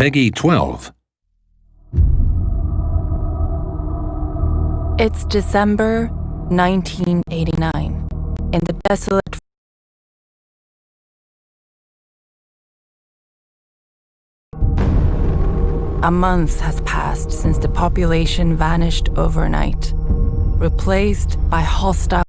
Peggy 12. It's December 1989. In the desolate a month has passed since the population vanished overnight, replaced by hostile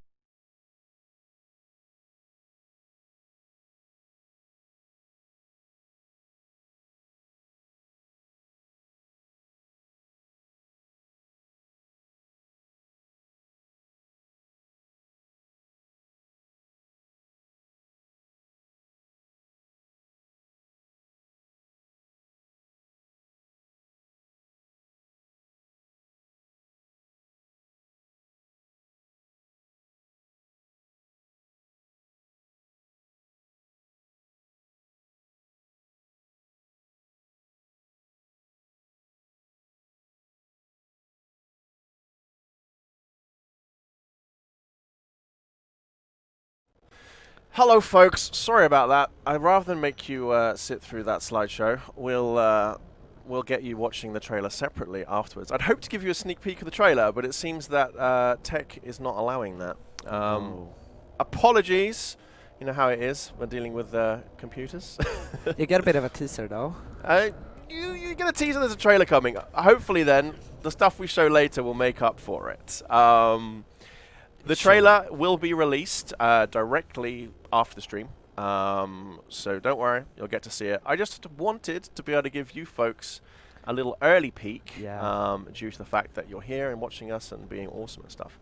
Hello folks, sorry about that. Rather than make you sit through that slideshow, we'll get you watching the trailer separately afterwards. I'd hope to give you a sneak peek of the trailer, but it seems that tech is not allowing that. Apologies, you know how it is when dealing with computers. You get a bit of a teaser though. You get a teaser, there's a trailer coming. Hopefully then, the stuff we show later will make up for it. The trailer will be released directly after the stream, so don't worry, you'll get to see it. I just wanted to be able to give you folks a little early peek, due to the fact that you're here and watching us and being awesome and stuff.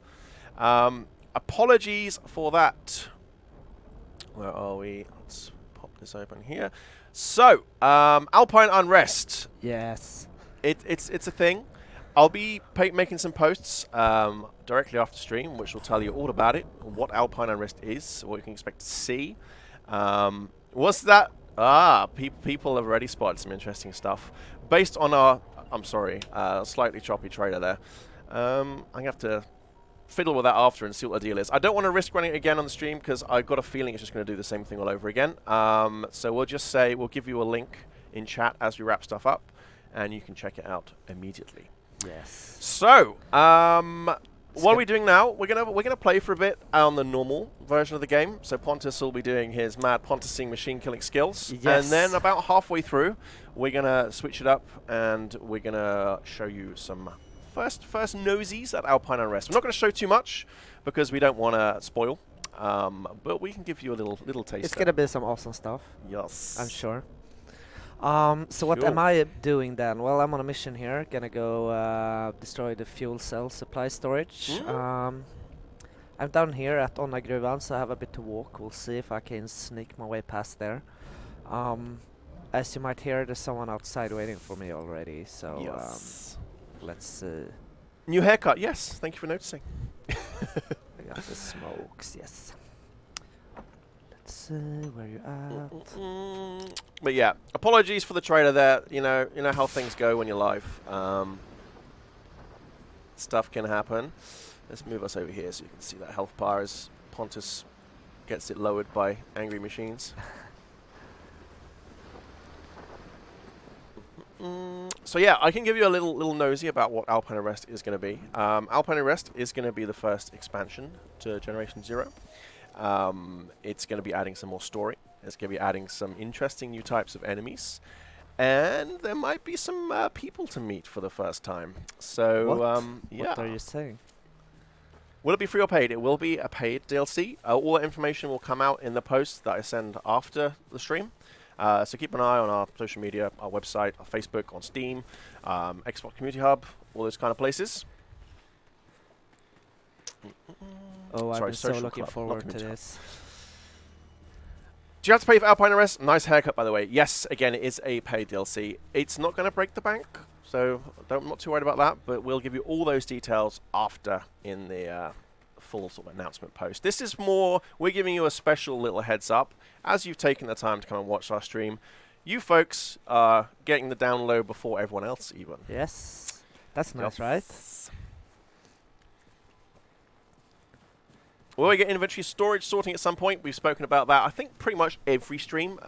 Apologies for that. Where are we? Let's pop this open here. So, Alpine Unrest. Yes. It's a thing. I'll be making some posts directly after stream, which will tell you all about it, what Alpine Unrest is, what you can expect to see. What's that? People have already spotted some interesting stuff. Based on our, I'm sorry, slightly choppy trailer there. I'm going to have to fiddle with that after and see what the deal is. I don't want to risk running it again on the stream because I've got a feeling it's just going to do the same thing all over again. So we'll just say, we'll give you a link in chat as we wrap stuff up, and you can check it out immediately. Yes. So, what are we doing now? We're gonna play for a bit on the normal version of the game. So Pontus will be doing his mad Pontusing machine killing skills, and then about halfway through, we're gonna switch it up and we're gonna show you some first nosies at Alpine Unrest. I'm not gonna show too much because we don't want to spoil, but we can give you a little taste. It's gonna be some awesome stuff. Yes, I'm sure. So what am I doing then? Well, I'm on a mission here. Gonna go destroy the fuel cell supply storage. I'm down here at Onnagruvan, so I have a bit to walk. We'll see if I can sneak my way past there. As you might hear, there's someone outside waiting for me already. So let's see. New haircut, yes. Thank you for noticing. I got the smokes, yes. Where you at? But yeah, apologies for the trailer there. You know how things go when you're live. Stuff can happen. Let's move us over here so you can see that health bar as Pontus gets it lowered by angry machines. So yeah, I can give you a little nosy about what Alpine Unrest is going to be. Alpine Unrest is going to be the first expansion to Generation 0. It's going to be adding some more story. It's going to be adding some interesting new types of enemies. And there might be some people to meet for the first time. So, yeah. What are you saying? Will it be free or paid? It will be a paid DLC. All that information will come out in the post that I send after the stream. So keep an eye on our social media, our website, our Facebook, on Steam, Xbox Community Hub, all those kind of places. Oh, I'm so looking forward to this. Do you have to pay for Alpine Unrest? Nice haircut, by the way. Yes, again, it is a paid DLC. It's not going to break the bank, so I'm not too worried about that, but we'll give you all those details after in the full sort of announcement post. This is more, we're giving you a special little heads up. As you've taken the time to come and watch our stream, you folks are getting the download before everyone else even. Yes, that's nice, right? Will we get inventory storage sorting at some point? We've spoken about that, I think, pretty much every stream.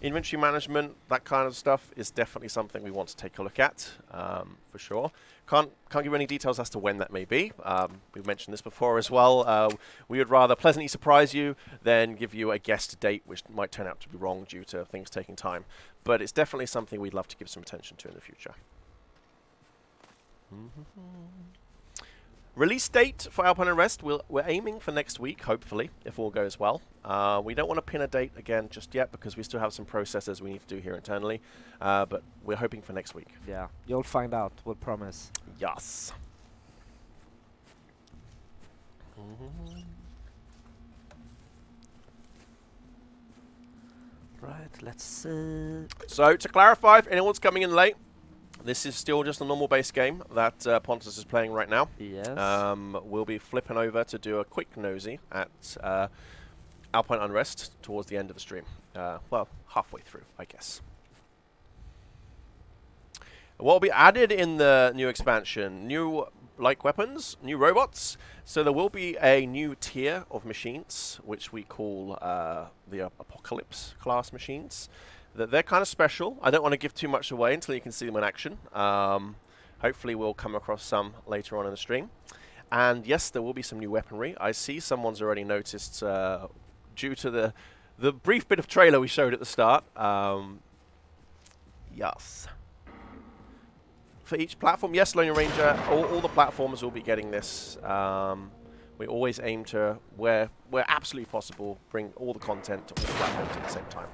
Inventory management, that kind of stuff, is definitely something we want to take a look at, for sure. Can't give any details as to when that may be. We've mentioned this before as well. We would rather pleasantly surprise you than give you a guessed date, which might turn out to be wrong due to things taking time. But it's definitely something we'd love to give some attention to in the future. Release date for Alpine Unrest, we're aiming for next week, hopefully, if all goes well. We don't want to pin a date again just yet because we still have some processes we need to do here internally. But we're hoping for next week. Yeah, you'll find out, we'll promise. Yes. Right, let's see. So, to clarify, if anyone's coming in late, this is still just a normal base game that Pontus is playing right now. Yes. We'll be flipping over to do a quick nosy at Alpine Unrest towards the end of the stream. Well, halfway through, I guess. What will be added in the new expansion? New light weapons, new robots. So there will be a new tier of machines, which we call the Apocalypse class machines. They're kind of special. I don't want to give too much away until you can see them in action. Hopefully we'll come across some later on in the stream. And yes, there will be some new weaponry. I see someone's already noticed due to the brief bit of trailer we showed at the start. Yes. For each platform, yes, Lone Ranger, all the platforms will be getting this. We always aim to, where absolutely possible, bring all the content to all platforms at the same time.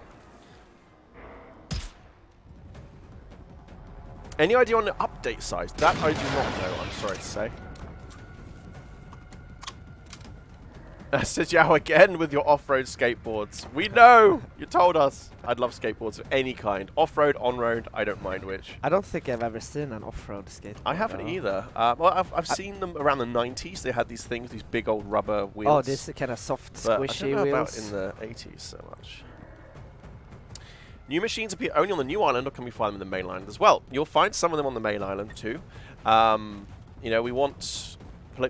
Any idea on the update size? That I do not know, I'm sorry to say. Says Yao again with your off-road skateboards. We know! You told us. I'd love skateboards of any kind. Off-road, on-road, I don't mind which. I don't think I've ever seen an off-road skateboard. I haven't either. Well, I've seen them around the 90s. They had these things, these big old rubber wheels. Oh, these kind of soft, squishy wheels. I don't know wheels. about in the 80s so much. New machines appear only on the new island, or can we find them in the main island as well? You'll find some of them on the main island too. You know, we want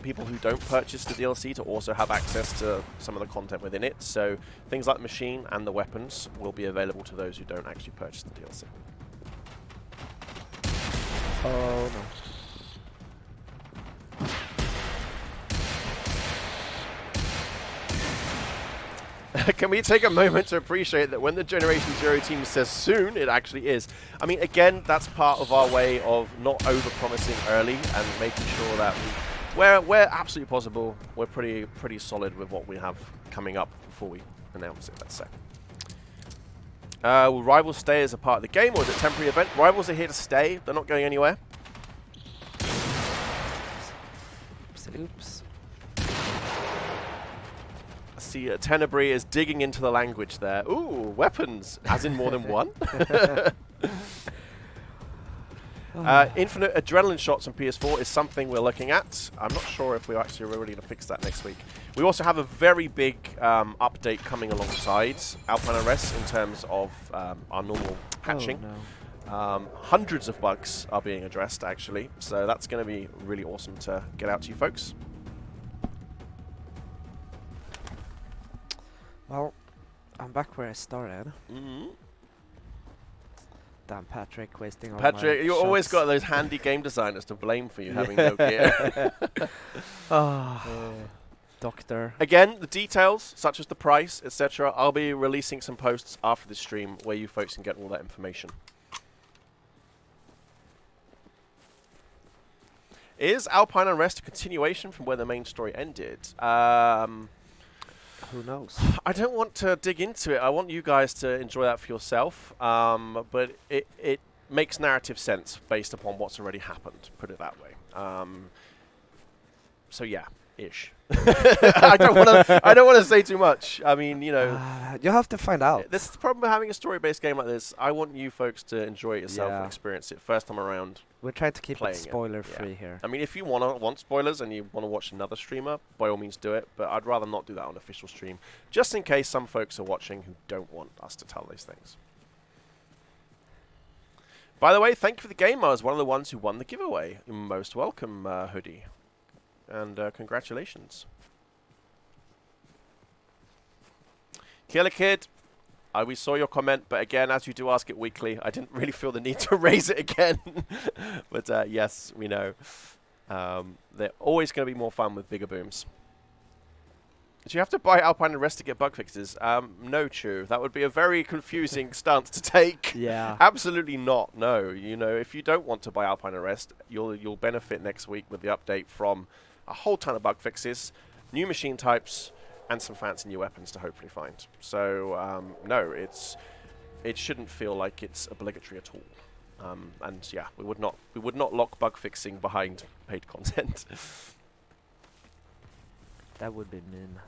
people who don't purchase the DLC to also have access to some of the content within it. So things like the machine and the weapons will be available to those who don't actually purchase the DLC. Oh no. Can we take a moment to appreciate that when the Generation Zero team says soon, it actually is. I mean, again, that's part of our way of not over-promising early and making sure that where absolutely possible, we're pretty solid with what we have coming up before we announce it, let's say. Will Rivals stay as a part of the game, or is it a temporary event? Rivals are here to stay. They're not going anywhere. Oops. I see Tenebrae is digging into the language there. Ooh, weapons, as in more than one. Infinite adrenaline shots on PS4 is something we're looking at. I'm not sure if we're actually really going to fix that next week. We also have a very big update coming alongside Alpine Unrest in terms of our normal patching. Oh, no. Hundreds of bugs are being addressed, actually. So that's going to be really awesome to get out to you folks. Well, I'm back where I started. Mm-hmm. Damn Patrick, wasting all Patrick, my you shots. always got those handy game designers to blame for you having no gear. Doctor. Again, the details, such as the price, etc., I'll be releasing some posts after the stream where you folks can get all that information. Is Alpine Unrest a continuation from where the main story ended? Who knows? I don't want to dig into it. I want you guys to enjoy that for yourself. But it makes narrative sense based upon what's already happened, put it that way. So yeah, ish. I don't want to say too much. I mean, you know, you have to find out. this is the problem with having a story-based game like this. I want you folks to enjoy it yourself and experience it first time around. We're trying to keep it playing spoiler-free here. I mean, if you want spoilers and you want to watch another streamer, by all means do it. But I'd rather not do that on an official stream, just in case some folks are watching who don't want us to tell those things. By the way, thank you for the game. I was one of the ones who won the giveaway. You're most welcome, Hoodie. And congratulations. Killer Kid, we saw your comment, but again, as you do ask it weekly, I didn't really feel the need to raise it again. But yes, we know. They're always going to be more fun with bigger booms. Do you have to buy Alpine and Rest to get bug fixes? No, Chew. That would be a very confusing stance to take. Yeah. Absolutely not. No. You know, if you don't want to buy Alpine and Rest, you'll benefit next week with the update from a whole ton of bug fixes, new machine types, and some fancy new weapons to hopefully find. So no, it shouldn't feel like it's obligatory at all. And yeah, we would not lock bug fixing behind paid content. That would be mean.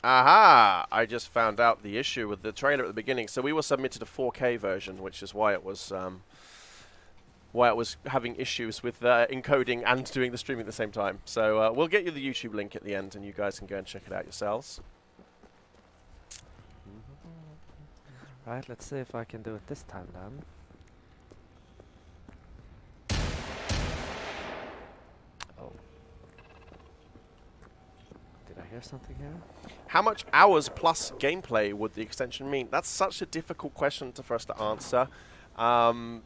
Aha! I just found out the issue with the trailer at the beginning. So we were submitted a 4K version, which is why it was having issues with encoding and doing the streaming at the same time. So we'll get you the YouTube link at the end, and you guys can go and check it out yourselves. Right, let's see if I can do it this time then. Oh. Did I hear something here? How much hours plus gameplay would the extension mean? That's such a difficult question for us to answer. You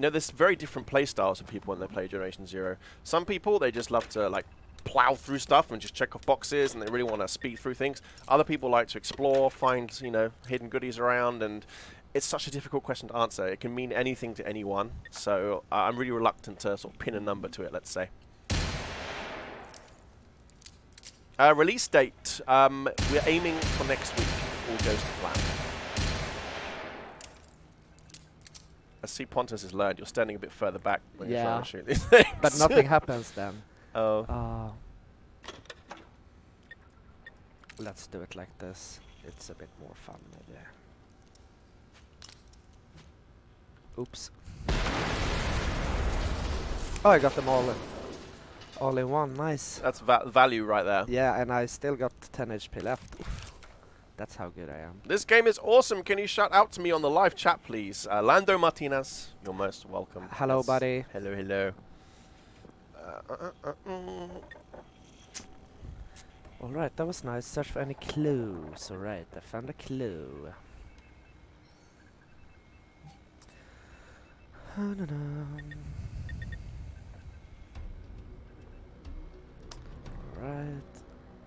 know, there's very different play styles of people when they play Generation Zero. Some people, they just love to, like, plow through stuff and just check off boxes, and they really want to speed through things. Other people like to explore, find, you know, hidden goodies around, and it's such a difficult question to answer. It can mean anything to anyone, so I'm really reluctant to sort of pin a number to it, let's say. Release date, we're aiming for next week, if all goes to plan. I see Pontus has learned. You're standing a bit further back when you're trying to shoot these things. But nothing happens then. Oh. Let's do it like this. It's a bit more fun, maybe. Oops. Oh, I got them all in one. Nice. That's value right there. Yeah, and I still got 10 HP left. Oof. That's how good I am. This game is awesome. Can you shout out to me on the live chat, please? Lando Martinez, you're most welcome. Hello, buddy. Hello, hello. Alright, that was nice. Search for any clues. Alright, I found a clue. Alright.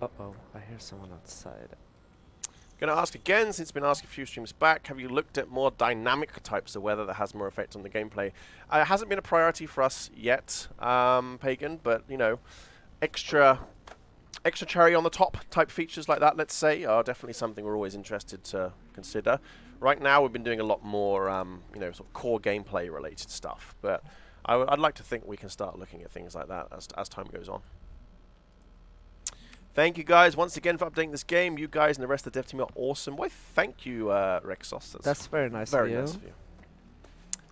Uh-oh, I hear someone outside. Going to ask again, since it's been asked a few streams back, have you looked at more dynamic types of weather that has more effect on the gameplay? It hasn't been a priority for us yet, Pagan, but, you know, extra cherry on the top type features like that, let's say, are definitely something we're always interested to consider. Right now, we've been doing a lot more, you know, sort of core gameplay related stuff, but I'd like to think we can start looking at things like that as time goes on. Thank you guys once again for updating this game. You guys and the rest of the dev team are awesome. Why, thank you, Rexos. That's very nice Very nice of you.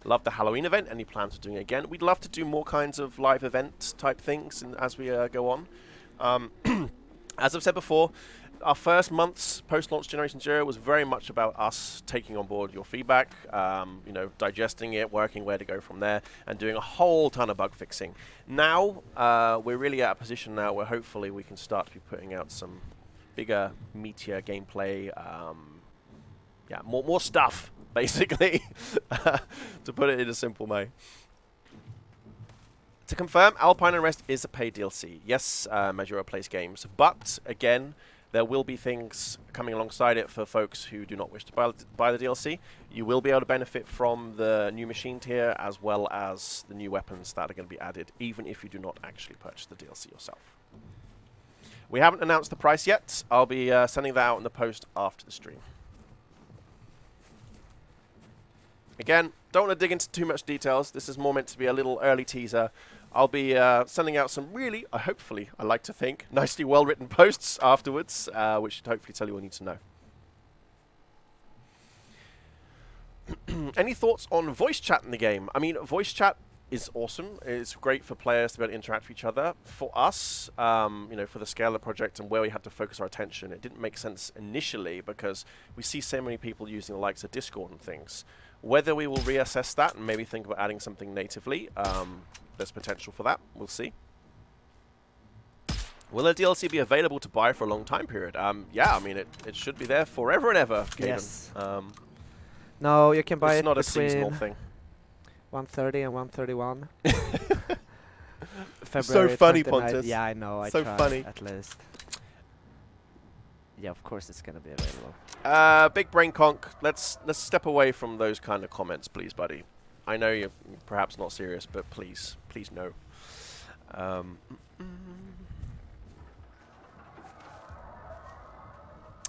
Love the Halloween event. Any plans for doing it again? We'd love to do more kinds of live event type things as we go on. As I've said before, our first months post-launch Generation Zero was very much about us taking on board your feedback, you know, digesting it, working where to go from there, and doing a whole ton of bug fixing. Now, we're really at a position now where hopefully we can start to be putting out some bigger, meatier gameplay, yeah, more stuff, basically, to put it in a simple way. To confirm, Alpine Unrest is a paid DLC. Yes, Majora plays games, but again, there will be things coming alongside it for folks who do not wish to buy the DLC. You will be able to benefit from the new machine tier as well as the new weapons that are going to be added, even if you do not actually purchase the DLC yourself. We haven't announced the price yet. I'll be sending that out in the post after the stream. Again, don't want to dig into too much details. This is more meant to be a little early teaser. I'll be sending out some really, hopefully, I like to think, nicely well-written posts afterwards, which should hopefully tell you all you need to know. Any thoughts on voice chat in the game? I mean, voice chat is awesome. It's great for players to be able to interact with each other. For us, you know, for the scale of the project and where we had to focus our attention, it didn't make sense initially because we see so many people using the likes of Discord and things. Whether we will reassess that and maybe think about adding something natively, there's potential for that. We'll see. Will the DLC be available to buy for a long time period? Yeah, I mean, it should be there forever and ever, Gaben. Yes. No, you can buy it's it not a between seasonal thing. 130 and 131. So February funny, 29th. Pontus. Yeah, I know. I So tried funny. at least. Yeah, of course it's gonna be available. Big brain conk. Let's step away from those kind of comments, please, buddy. I know you're perhaps not serious, but please no.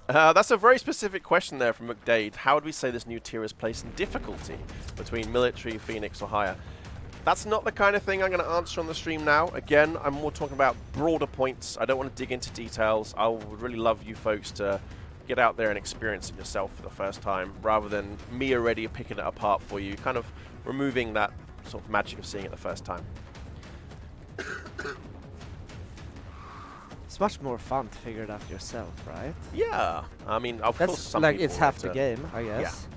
That's a very specific question there from McDade. How would we say this new tier is placed in difficulty between military, Phoenix, or higher? That's not the kind of thing I'm going to answer on the stream now. Again, I'm more talking about broader points. I don't want to dig into details. I would really love you folks to get out there and experience it yourself for the first time, rather than me already picking it apart for you, kind of removing that sort of magic of seeing it the first time. It's much more fun to figure it out yourself, right? Yeah, I mean, of course, some like people it's half like the game, I guess. Yeah.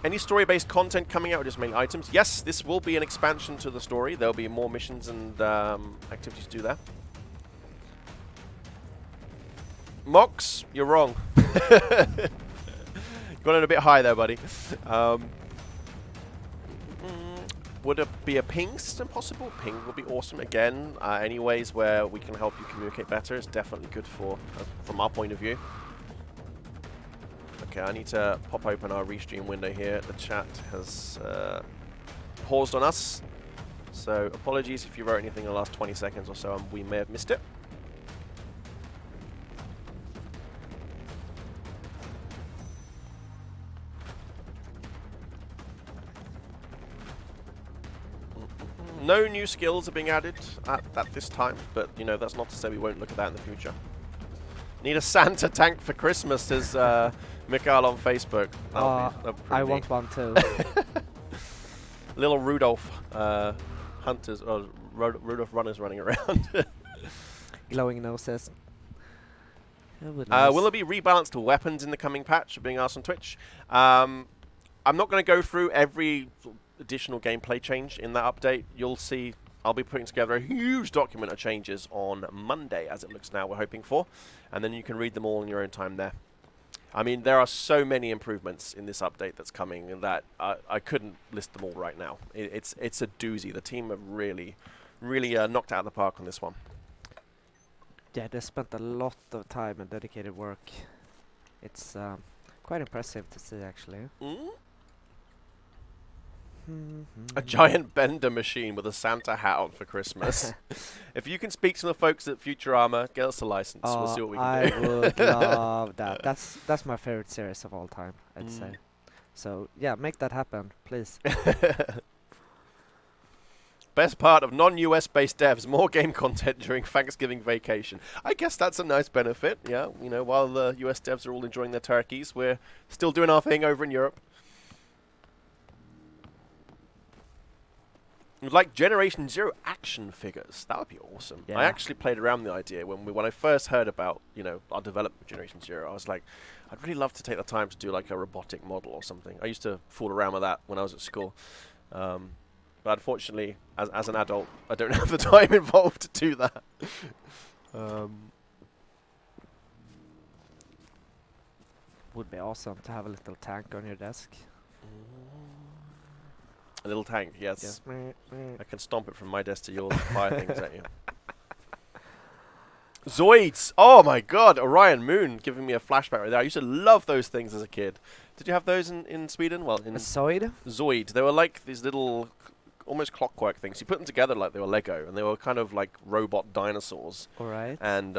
Any story-based content coming out, or just main items? Yes, this will be an expansion to the story. There'll be more missions and activities to do there. Mox, you're wrong. Got it a bit high there, buddy. Would it be a ping system possible? Ping would be awesome. Again, any ways where we can help you communicate better is definitely good for, from our point of view. Okay, I need to pop open our restream window here. The chat has paused on us. So apologies if you wrote anything in the last 20 seconds or so and we may have missed it. No new skills are being added at this time, but you know, that's not to say we won't look at that in the future. Need a Santa tank for Christmas, says Mikael on Facebook. I want one too. Little Rudolph hunters, or Rudolph runners running around. Glowing noses. Will there be rebalanced weapons in the coming patch? Being asked on Twitch. I'm not going to go through every additional gameplay change in that update. You'll see I'll be putting together a huge document of changes on Monday, as it looks now, we're hoping for, and then you can read them all in your own time there. I mean, there are so many improvements in this update that's coming that I couldn't list them all right now. It's a doozy. The team have really knocked out of the park on this one. Yeah, they spent a lot of time and dedicated work. It's quite impressive to see, actually. A giant bender machine with a Santa hat on for Christmas. If you can speak to the folks at Future Armor, get us a license. We'll see what we can do. I would love that. That's my favorite series of all time, I'd say. So yeah, make that happen, please. Best part of non-US based devs, more game content during Thanksgiving vacation. I guess that's a nice benefit, yeah. You know, while the US devs are all enjoying their turkeys, we're still doing our thing over in Europe. Like Generation Zero action figures, that would be awesome. Yeah. I actually played around the idea when I first heard about, you know, our development of Generation Zero. I was like, I'd really love to take the time to do like a robotic model or something. I used to fool around with that when I was at school, but unfortunately, as an adult, I don't have the time involved to do that. Would be awesome to have a little tank on your desk. A little tank, yes. Yeah. I can stomp it from my desk to yours and fire things at you. Zoids! Oh my god, Orion Moon giving me a flashback right there. I used to love those things as a kid. Did you have those in Sweden? Well, in a Zoid? Zoid. They were like these little, almost clockwork things. You put them together like they were Lego, and they were kind of like robot dinosaurs. Alright. And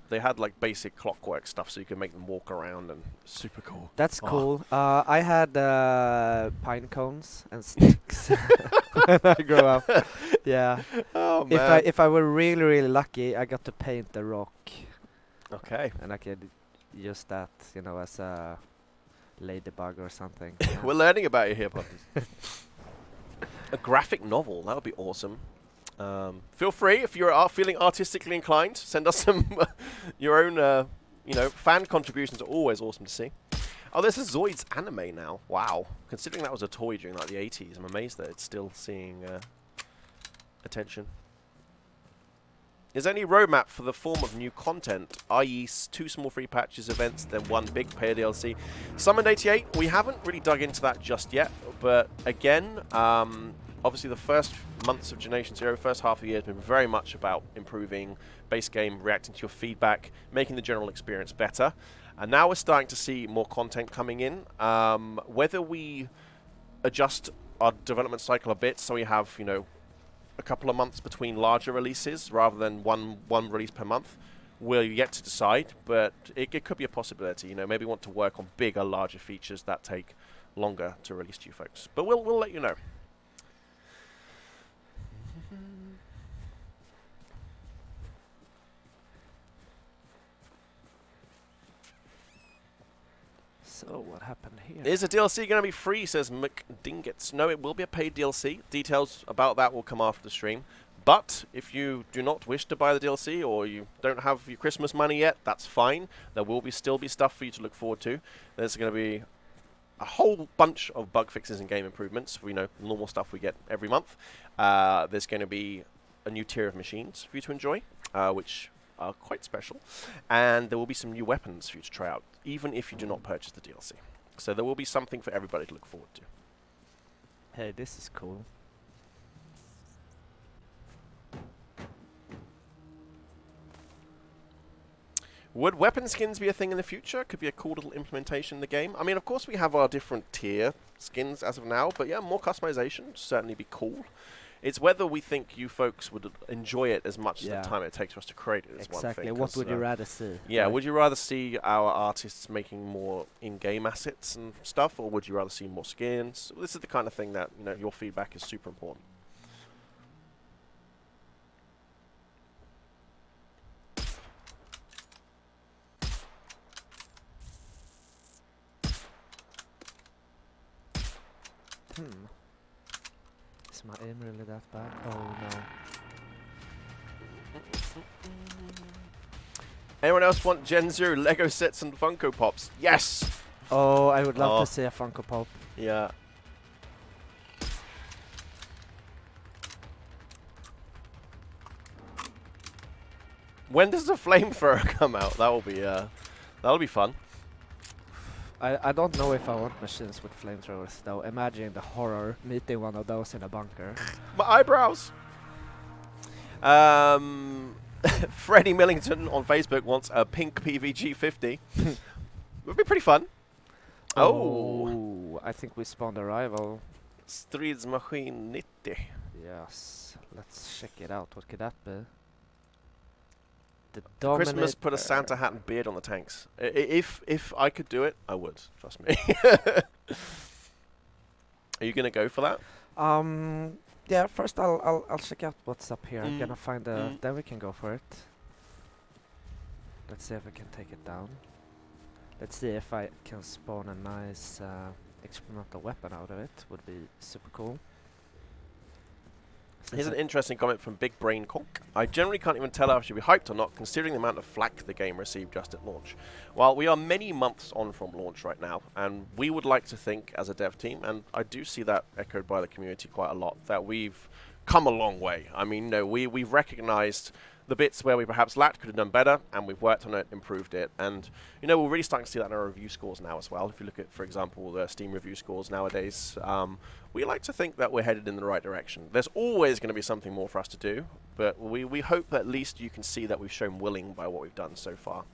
they had like basic clockwork stuff, so you could make them walk around, and super cool. That's cool. I had pine cones and sticks when I grew up. Yeah. Oh man. If I were really lucky, I got to paint the rock. Okay. And I could use that, you know, as a ladybug or something. We're learning about you here, puppies. A graphic novel, that would be awesome. Feel free, if you're feeling artistically inclined, send us some your own, you know, fan contributions are always awesome to see. Oh, this is Zoid's anime now. Wow. Considering that was a toy during like the 80s, I'm amazed that it's still seeing attention. Is there any roadmap for the form of new content, i.e. 2 small free patches events, then 1 big paid DLC? Summoned 88, we haven't really dug into that just yet, but again, obviously the first months of Generation Zero, first half of the year has been very much about improving base game, reacting to your feedback, making the general experience better. And now we're starting to see more content coming in. Whether we adjust our development cycle a bit so we have, you know, a couple of months between larger releases rather than one release per month, we're yet to decide, but it could be a possibility. You know, maybe we want to work on bigger, larger features that take longer to release to you folks. But we'll let you know. So what happened here? Is the DLC going to be free, says McDingets. No, it will be a paid DLC. Details about that will come after the stream. But if you do not wish to buy the DLC or you don't have your Christmas money yet, that's fine. There will still be stuff for you to look forward to. There's going to be a whole bunch of bug fixes and game improvements. You know, normal stuff we get every month. There's going to be a new tier of machines for you to enjoy, which are quite special, and there will be some new weapons for you to try out, even if you do not purchase the DLC. So there will be something for everybody to look forward to. Hey, this is cool. Would weapon skins be a thing in the future? Could be a cool little implementation in the game. I mean, of course we have our different tier skins as of now, but yeah, more customization would certainly be cool. It's whether we think you folks would enjoy it as much as the time it takes for us to create it is one thing. Exactly. What would you rather see? Yeah, right? Would you rather see our artists making more in-game assets and stuff, or would you rather see more skins? This is the kind of thing that, you know, your feedback is super important. Is my aim really that bad? Oh no. Anyone else want Gen Zero Lego sets and Funko Pops? Yes! Oh, I would love to see a Funko Pop. Yeah. When does the flamethrower come out? That'll be fun. I don't know if I want machines with flamethrowers though. Imagine the horror meeting one of those in a bunker. My eyebrows! Freddie Millington on Facebook wants a pink PVG 50. Would be pretty fun. Oh, I think we spawned a rival. Stridsmaskin 90. Yes, let's check it out. What could that be? Christmas, put a Santa hat and beard on the tanks. If I could do it, I would. Trust me. Are you gonna go for that? Yeah. First, I'll check out what's up here. I'm gonna find a. Then we can go for it. Let's see if I can take it down. Let's see if I can spawn a nice experimental weapon out of it. Would be super cool. Here's an interesting comment from Big Brain Conk. I generally can't even tell if I should be hyped or not, considering the amount of flack the game received just at launch. Well, we are many months on from launch right now, and we would like to think as a dev team, and I do see that echoed by the community quite a lot, that we've come a long way. I mean, no, we've recognized the bits where we perhaps lacked, could have done better, and we've worked on it, improved it. And, you know, we're really starting to see that in our review scores now as well. If you look at, for example, the Steam review scores nowadays, we like to think that we're headed in the right direction. There's always going to be something more for us to do, but we hope that at least you can see that we've shown willing by what we've done so far.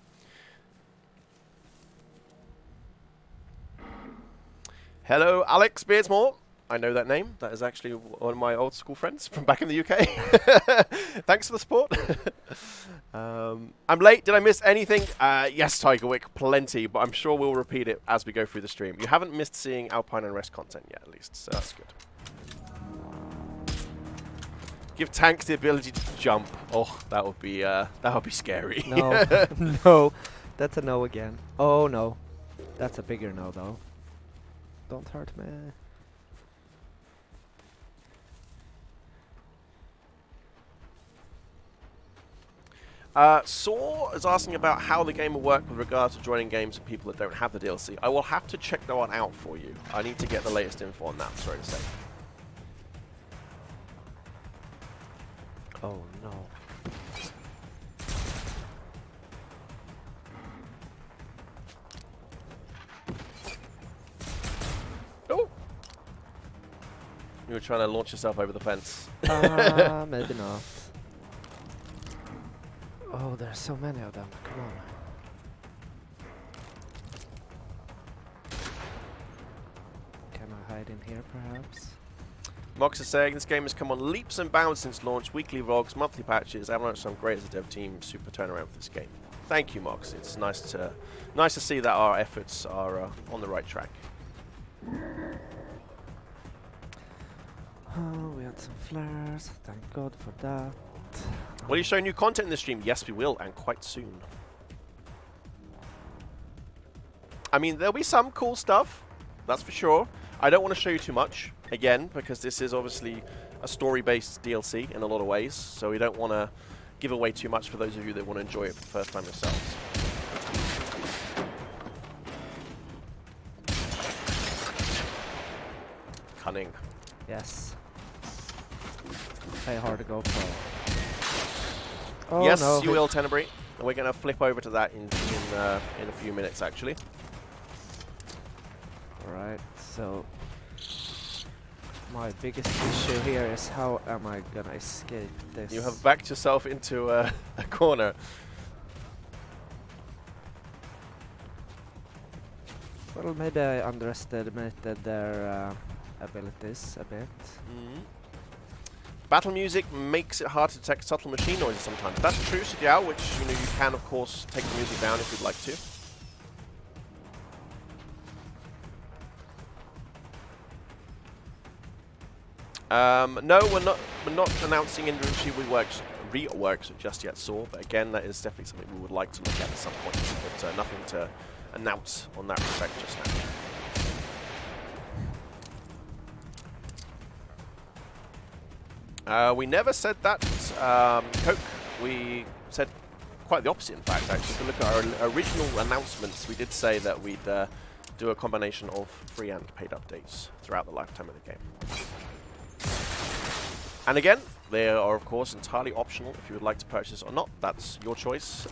Hello, Alex Beardsmore. I know that name. That is actually one of my old school friends from back in the UK. Thanks for the support. I'm late. Did I miss anything? Yes, Tigerwick, plenty, but I'm sure we'll repeat it as we go through the stream. You haven't missed seeing Alpine Unrest content yet, at least, so that's good. Give tanks the ability to jump. Oh, that would be scary. No, no, that's a no again. Oh no, that's a bigger no though. Don't hurt me. Saw is asking about how the game will work with regards to joining games of people that don't have the DLC. I will have to check that one out for you. I need to get the latest info on that, sorry to say. Oh no. You were trying to launch yourself over the fence. Maybe not. Oh, there's so many of them. Come on. Can I hide in here, perhaps? Mox is saying this game has come on leaps and bounds since launch. Weekly vlogs, monthly patches. Avalanche some great as a dev team. Super turnaround for this game. Thank you, Mox. It's nice to see that our efforts are on the right track. Oh, we had some flares. Thank God for that. Will you show new content in the stream? Yes, we will, and quite soon. I mean, there'll be some cool stuff, that's for sure. I don't want to show you too much, again, because this is obviously a story-based DLC in a lot of ways, so we don't want to give away too much for those of you that want to enjoy it for the first time yourselves. Cunning. Yes. Play hard to go pro. Oh, yes, no, you will, Tenebrae. We're going to flip over to that in a few minutes, actually. Alright, so my biggest issue here is how am I gonna escape this? You have backed yourself into a corner. Well, maybe I underestimated their abilities a bit. Battle music makes it hard to detect subtle machine noises sometimes. That's true, Sidiao, which you can of course take the music down if you'd like to. No, we're not announcing inventory reworks just yet, Saw. But again, that is definitely something we would like to look at some point. But nothing to announce on that respect just now. We never said that, Coke. We said quite the opposite, in fact, actually. If you look at our original announcements, we did say that we'd do a combination of free and paid updates throughout the lifetime of the game. And again, they are, of course, entirely optional if you would like to purchase or not. That's your choice.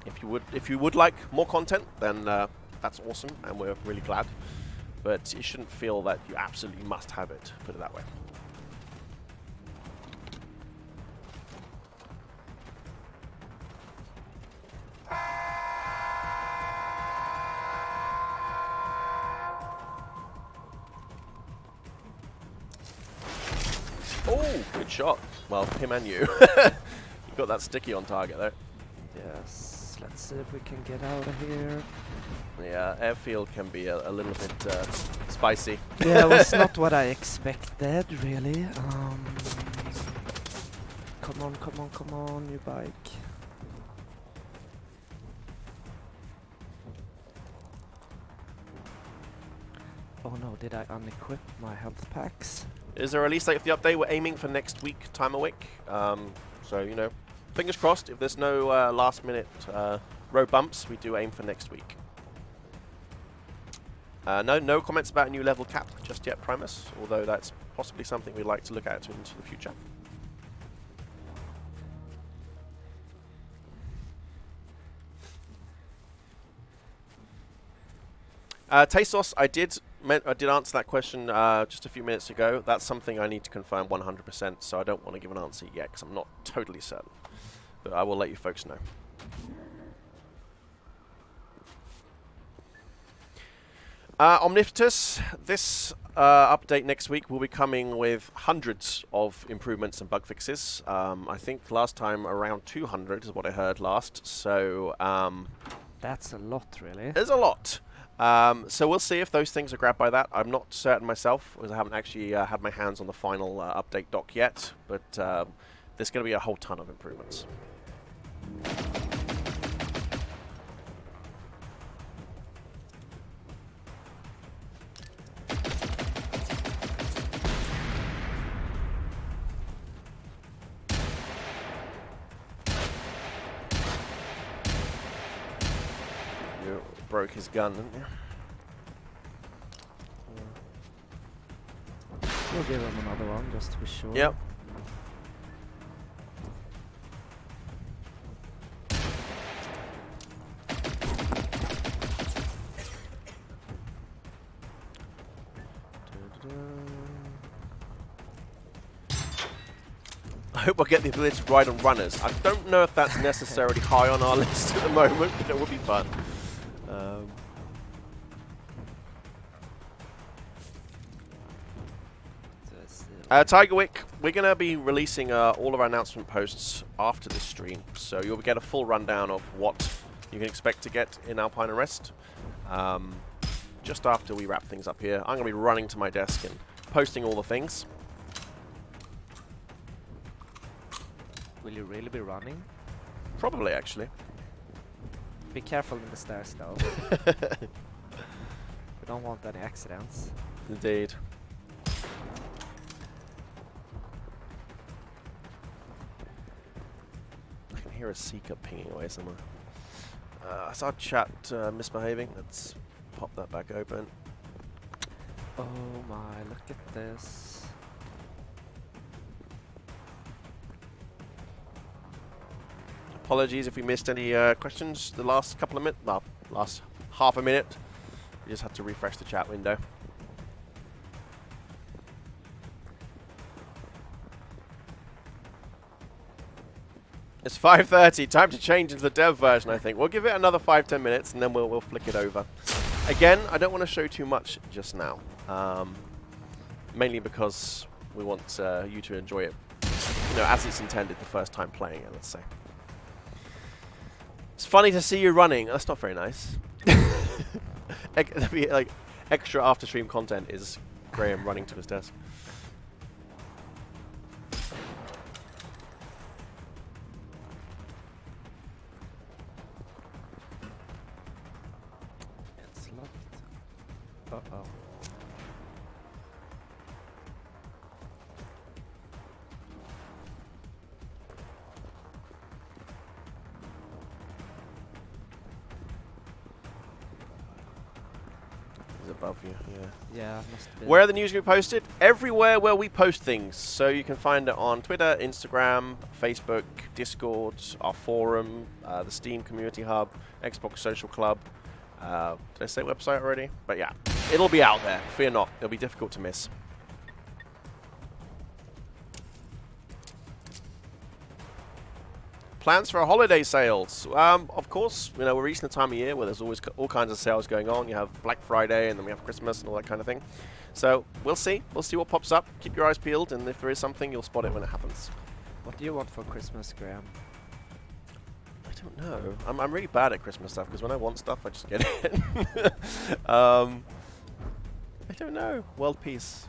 If you would like more content, then that's awesome, and we're really glad. But you shouldn't feel that you absolutely must have it, put it that way. Oh, good shot. Well, him and you. You got that sticky on target, though. Yes, let's see if we can get out of here. Yeah, airfield can be a little bit spicy. Yeah, it was not what I expected, really. Come on, come on, come on, you bike. Oh no, did I unequip my health packs? Is there a release date for the update? We're aiming for next week, time a week. So, fingers crossed. If there's no last-minute road bumps, we do aim for next week. No comments about a new level cap just yet, Primus, although that's possibly something we'd like to look at into the future. Tastos, I did answer that question just a few minutes ago. That's something I need to confirm 100%, so I don't want to give an answer yet because I'm not totally certain. But I will let you folks know. Omniptus, this update next week will be coming with hundreds of improvements and bug fixes. I think last time around 200 is what I heard last. So that's a lot, really. There's a lot. So we'll see if those things are grabbed by that. I'm not certain myself, because I haven't actually had my hands on the final update doc yet, but there's going to be a whole ton of improvements. You broke his gun, didn't you? We'll give him another one, just to be sure. Yep. I hope I get the ability to ride on runners. I don't know if that's necessarily high on our list at the moment, but it would be fun. Tigerwick, we're going to be releasing all of our announcement posts after this stream, so you'll get a full rundown of what you can expect to get in Alpine Unrest. Just after we wrap things up here, I'm going to be running to my desk and posting all the things. Will you really be running? Probably, actually. Be careful in the stairs, though. We don't want any accidents. Indeed. I can hear a Seeker pinging away somewhere. I saw chat misbehaving. Let's pop that back open. Oh my, look at this. Apologies if we missed any questions the last couple of minutes. Well, last half a minute. We just had to refresh the chat window. It's 5:30. Time to change into the dev version, I think. We'll give it another 5-10 minutes, and then we'll flick it over. Again, I don't want to show too much just now. Mainly because we want you to enjoy it, you know, as it's intended the first time playing it, let's say. It's funny to see you running. That's not very nice. Like, extra after-stream content is Graham running to his desk. It's locked. Uh-oh. Above you, yeah. Yeah, must be. Where are the news going to be posted? Everywhere where we post things. So you can find it on Twitter, Instagram, Facebook, Discord, our forum, the Steam Community Hub, Xbox Social Club. Did I say website already? But yeah, it'll be out there. Fear not. It'll be difficult to miss. Plans for holiday sales? Of course, you know, we're reaching the time of year where there's always all kinds of sales going on. You have Black Friday, and then we have Christmas and all that kind of thing. So we'll see. We'll see what pops up. Keep your eyes peeled, and if there is something, you'll spot it when it happens. What do you want for Christmas, Graham? I don't know. I'm really bad at Christmas stuff, because when I want stuff, I just get it. I don't know. World peace.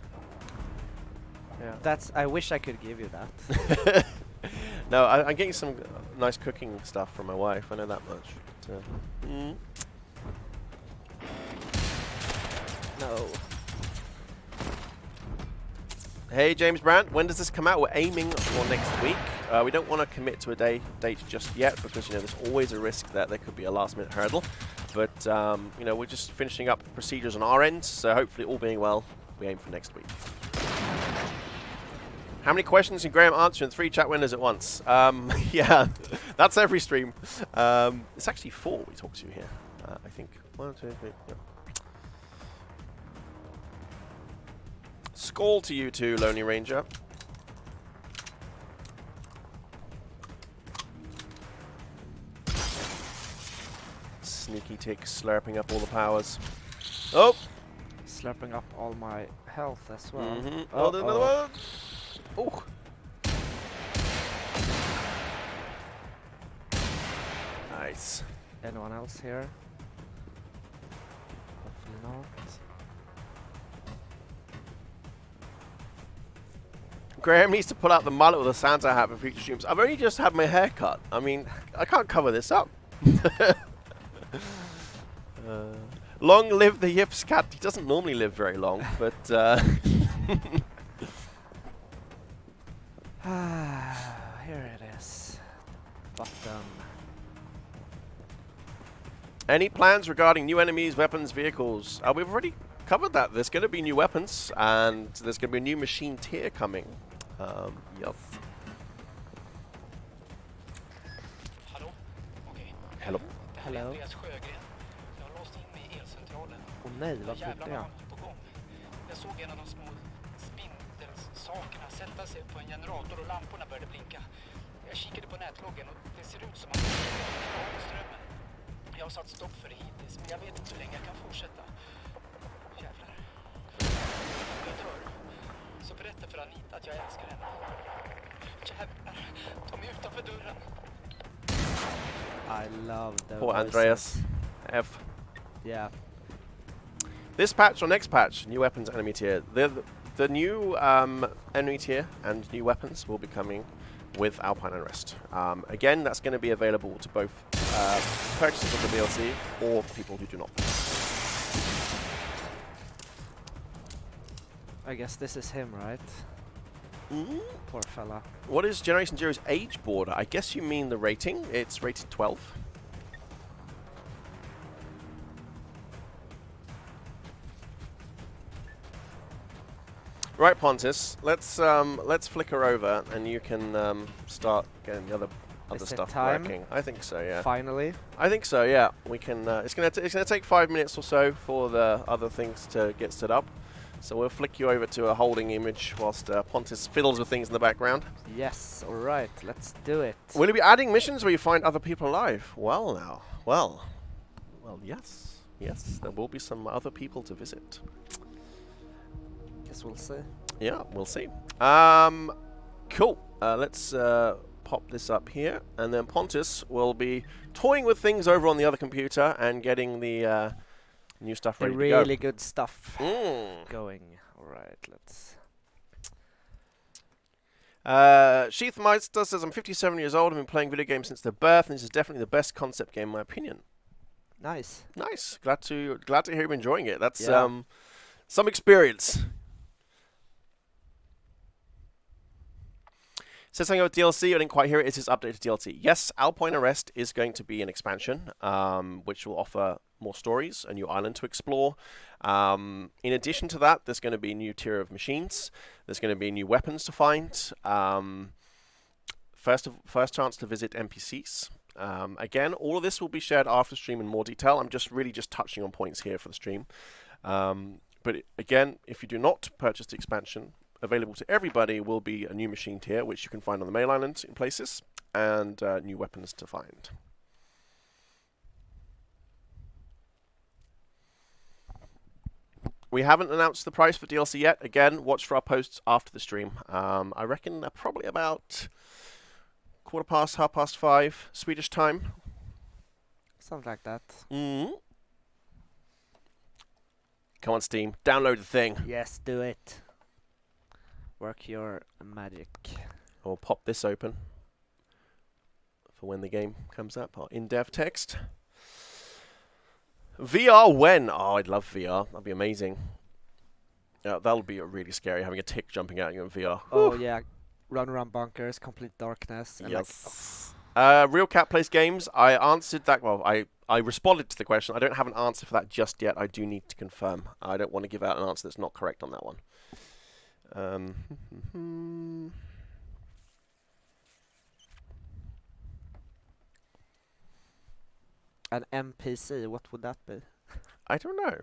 Yeah. I wish I could give you that. No, I'm getting some nice cooking stuff from my wife. I know that much. But, No. Hey, James Brandt, when does this come out? We're aiming for next week. We don't want to commit to a date just yet because, you know, there's always a risk that there could be a last-minute hurdle. But, you know, we're just finishing up procedures on our end, so hopefully, all being well, we aim for next week. How many questions can Graham answer in 3 chat windows at once? Yeah, that's every stream. It's actually 4 we talk to here, I think. 1, 2, 3, yeah. Skål to you too, Lonely Ranger. Sneaky tick slurping up all the powers. Oh! Slurping up all my health as well. Mm-hmm. Oh, there's another one! Oh! Nice. Anyone else here? Hopefully not. Graham needs to pull out the mullet with a Santa hat for future streams. I've only just had my hair cut. I mean, I can't cover this up. Long live the Yips cat. He doesn't normally live very long, but... Here it is. Button. Any plans regarding new enemies, weapons, vehicles? We've already covered that. There's going to be new weapons, and there's going to be a new machine tier coming. Yes. Hello. Hello. Åh nej, vad flyttade jag? Jag såg en av de små spindelssakerna taken, sätta sig på en generator och lamporna började blinka. Jag kikade på nätloggen och det ser ut som att det är av strömmen. Jag har satt stopp för det hittills, men jag vet inte hur länge jag kan fortsätta. Jävlar. Jag dör. Så berätta för Anita att jag älskar henne. Jävlar, de är utanför dörren. I love the Poor voices. Andreas. F. Yeah. This patch or next patch, new weapons, enemy tier. The new enemy tier and new weapons will be coming with Alpine Unrest. Again, that's going to be available to both purchasers of the DLC or people who do not. I guess this is him, right? Poor fella. What is Generation Zero's age border? I guess you mean the rating. It's rated 12. Right, Pontus. Let's flicker over, and you can start getting the other Is it stuff time? working. I think so. Yeah. Finally. I think so. Yeah. We can. It's gonna take 5 minutes or so for the other things to get set up. So we'll flick you over to a holding image whilst Pontus fiddles with things in the background. Yes, alright, let's do it. Will you be adding missions where you find other people alive? Well, now. Well, yes. Yes, there will be some other people to visit. Guess we'll see. Yeah, we'll see. Cool. Let's pop this up here, and then Pontus will be toying with things over on the other computer and getting the new stuff The ready to go. really good stuff going. Alright, let's... Sheathmeister says, I'm 57 years old and been playing video games since their birth, and this is definitely the best concept game in my opinion. Nice. Nice. Glad to hear you're enjoying it. That's Yeah. some experience. Says something about DLC. I didn't quite hear it. It's his updated DLC. Yes, Alpine Arrest is going to be an expansion, which will offer more stories, a new island to explore. In addition to that, there's going to be a new tier of machines. There's going to be new weapons to find. First chance to visit NPCs. Again, all of this will be shared after stream in more detail. I'm just touching on points here for the stream. But again, if you do not purchase the expansion, available to everybody will be a new machine tier, which you can find on the main island in places, and new weapons to find. We haven't announced the price for DLC yet. Again, watch for our posts after the stream. I reckon they're probably about 5:15 Swedish time. Something like that. Come on, Steam. Download the thing. Yes, do it. Work your magic. I'll pop this open for when the game comes up. Our in-dev text. VR when? Oh, I'd love VR. That'd be amazing. Yeah, that'll be really scary, having a tick jumping at you in VR. Oh, Whew. yeah. Run around bunkers, complete darkness. And Yes. Real Cat Plays Games. I answered that. Well, I responded to the question. I don't have an answer for that just yet. I do need to confirm. I don't want to give out an answer that's not correct on that one. An NPC, what would that be? I don't know.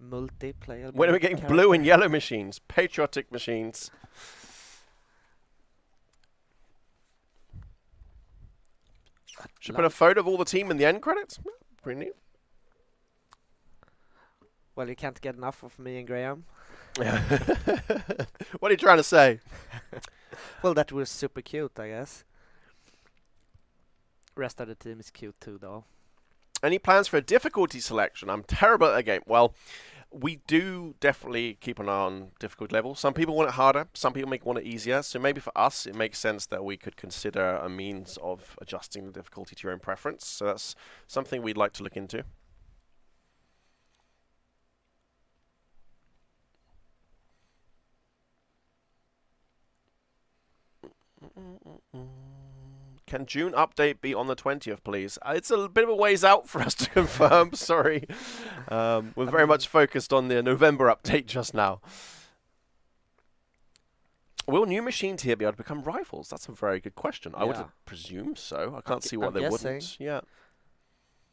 Multiplayer. When are we getting blue and yellow machines? Patriotic machines. Should put a photo of all the team in the end credits? Pretty neat. Well, you can't get enough of me and Graham. What are you trying to say? Well, that was super cute, I guess. Rest of the team is cute too, though. Any plans for a difficulty selection? I'm terrible at the game. Well, we do definitely keep an eye on difficulty level. Some people want it harder. Some people want it easier. So maybe for us, it makes sense that we could consider a means of adjusting the difficulty to your own preference. So that's something we'd like to look into. Can June update be on the 20th, please? It's a bit of a ways out for us to confirm, sorry. We're very much focused on the November update just now. Will new machines here be able to become rivals? That's a very good question. I would presume so. I can't see why they wouldn't. Yeah.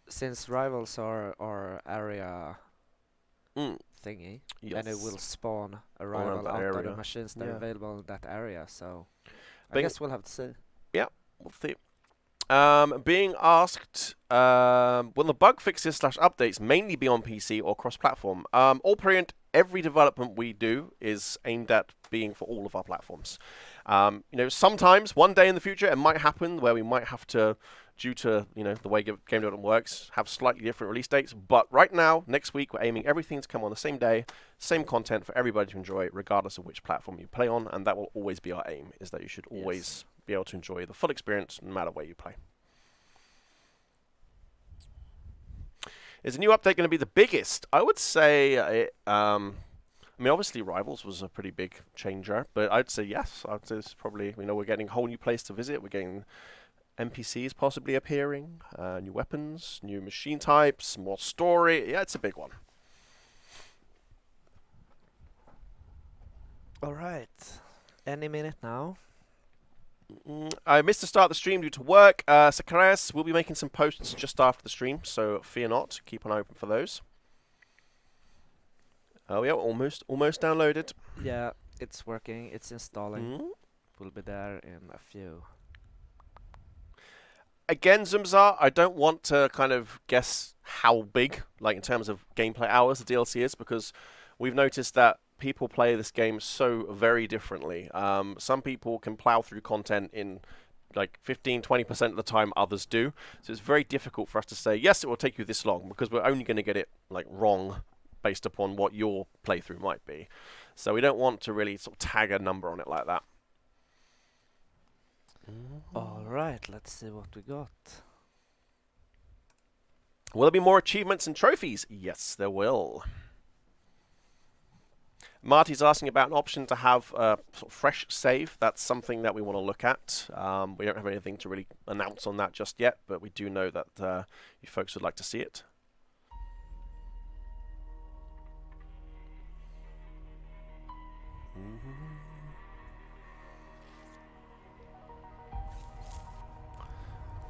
Since rivals are area thingy, Yes. and it will spawn a Around rival that out of the area. machines that are Yeah. available in that area. So I Being- guess we'll have to see. We'll see. Being asked, will the bug fixes / updates mainly be on PC or cross-platform? All parent, every development we do is aimed at being for all of our platforms. Sometimes, one day in the future, it might happen where we might have to, due to the way game development works, have slightly different release dates. But right now, next week, we're aiming everything to come on the same day, same content for everybody to enjoy, regardless of which platform you play on, and that will always be our aim. Is that you should always be able to enjoy the full experience, no matter where you play. Is the new update going to be the biggest? I would say, obviously Rivals was a pretty big changer, but I'd say yes. I'd say it's probably, we're getting a whole new place to visit. We're getting NPCs possibly appearing, new weapons, new machine types, more story. Yeah, it's a big one. All right. Any minute now. I missed the start of the stream due to work. Sakaras will be making some posts just after the stream, so fear not. Keep an eye open for those. Oh yeah, almost downloaded. Yeah, it's working. It's installing. Mm. We'll be there in a few. Again, Zumzar, I don't want to kind of guess how big, like in terms of gameplay hours, the DLC is, because we've noticed that people play this game so very differently. Some people can plow through content in like 15-20% of the time, others do. So it's very difficult for us to say, yes, it will take you this long, because we're only going to get it like wrong based upon what your playthrough might be. So we don't want to really sort of tag a number on it like that. All right, let's see what we got. Will there be more achievements and trophies? Yes, there will. Marty's asking about an option to have a sort of fresh save. That's something that we want to look at. We don't have anything to really announce on that just yet, but we do know that you folks would like to see it.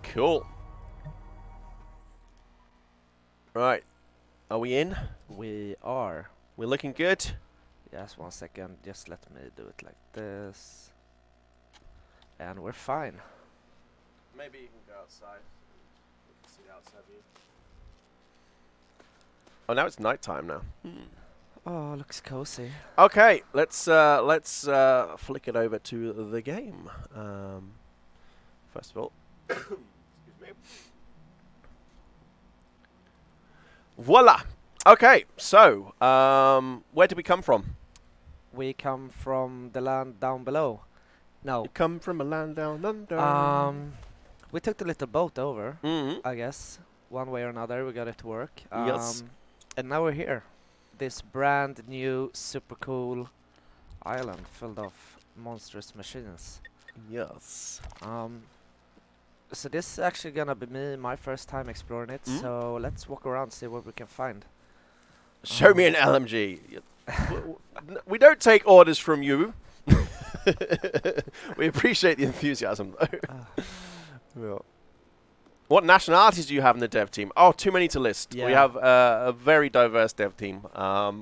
Cool. Right. Are we in? We are. We're looking good? Yes, 1 second. Just let me do it like this. And we're fine. Maybe you can go outside. We can see the outside view. Oh, now it's nighttime now. Oh, looks cozy. Okay, let's flick it over to the game. First of all, excuse me. Voila. Okay, so where did we come from? We come from the land down below. No. We come from a land down under. We took the little boat over, Mm-hmm. I guess. One way or another, we got it to work. Yes. And now we're here. This brand new, super cool island filled of monstrous machines. Yes. So this is actually gonna be my first time exploring it. So let's walk around, see what we can find. Show me an LMG. We don't take orders from you. We appreciate the enthusiasm, though. Yeah. What nationalities do you have in the dev team? Oh, too many to list. We Yeah. have a very diverse dev team.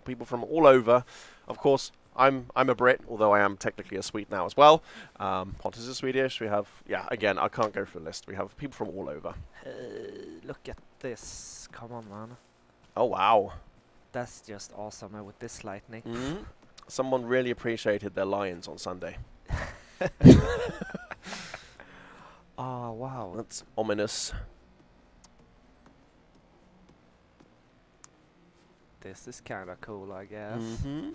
People from all over. Of course, I'm a Brit, although I am technically a Swede now as well. Pontus is Swedish. We have, again, I can't go through the list. We have people from all over. Hey, look at this. Come on, man. Oh, wow. That's just awesome with this lightning. Mm. Someone really appreciated their lions on Sunday. Oh, wow. That's ominous. This is kind of cool, I guess. Mm-hmm.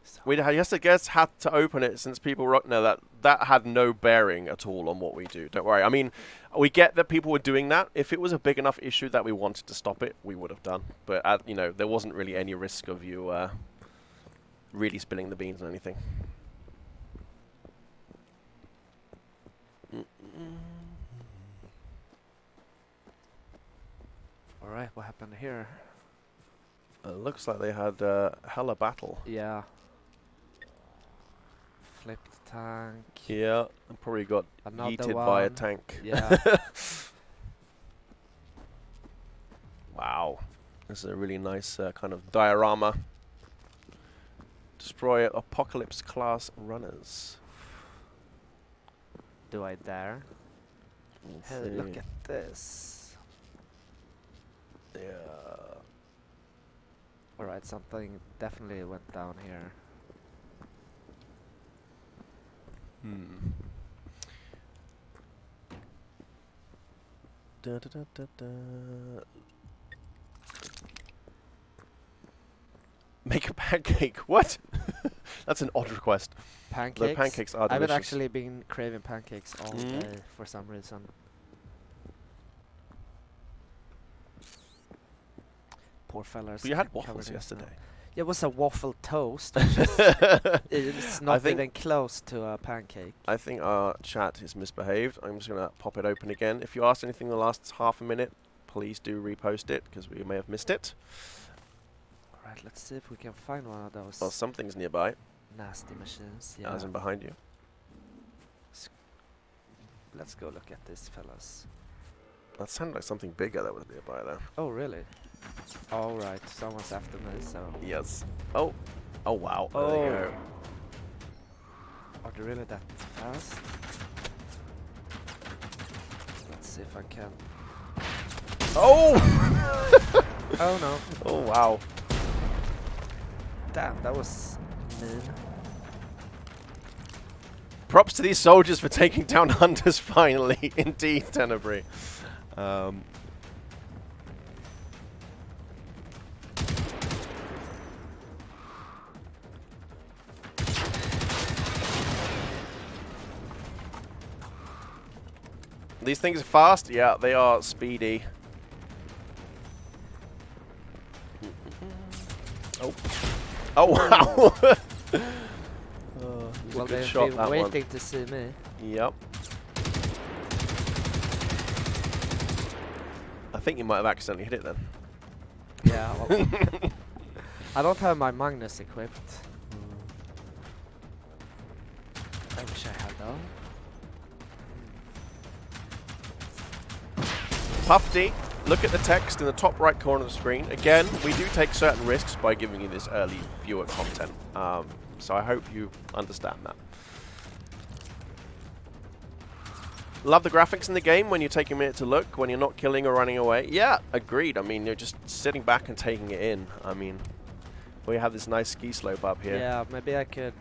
So We had to open it since people wrote that had no bearing at all on what we do. Don't worry. I mean, we get that people were doing that. If it was a big enough issue that we wanted to stop it, we would have done. But there wasn't really any risk of you really spilling the beans on anything. all right, what happened here? Looks like they had hella battle. Yeah. Flipped tank. Yeah, I probably got Another yeeted by a one. tank. Yeah. Wow. This is a really nice kind of diorama. Destroy apocalypse class runners. Do I dare? Let's Hey, look see. at this. Yeah. Alright, something definitely went down here. Hmm. Da, da, da, da, da. Make a pancake. What? That's an odd request. Pancakes? The pancakes are I've delicious. actually been craving pancakes all Mm. day for some reason. Poor fellas. But you had covered waffles in yesterday. snow. Yeah, it was a waffle toast, which is it's not think- even close to a pancake. I think our chat is misbehaved. I'm just going to pop it open again. If you asked anything in the last half a minute, please do repost it, because we may have missed it. Alright, let's see if we can find one of those Well, something's nearby, nasty machines. Yeah. as in behind you. Let's go look at this, fellas. That sounded like something bigger that was nearby, though. Oh, really? Alright, someone's after me, so... Yes. Oh. Oh, wow. There Oh. you go. Are they really that fast? Let's see if I can... Oh! Oh no. Oh, wow. Damn, that was mean. Props to these soldiers for taking down hunters finally. Indeed, Tenebrae. These things are fast? Yeah, they are speedy. Oh. Oh, wow. It was a Well, good they've shot, been that waiting to see me. one. Yep. I think you might have accidentally hit it then. Yeah, well, I don't have my Magnus equipped. I wish I had though. Puffy, look at the text in the top right corner of the screen. Again, we do take certain risks by giving you this early viewer content. So I hope you understand that. Love the graphics in the game when you take a minute to look, when you're not killing or running away. Yeah, agreed. I mean, you're just sitting back and taking it in. I mean, we have this nice ski slope up here. Yeah, maybe I could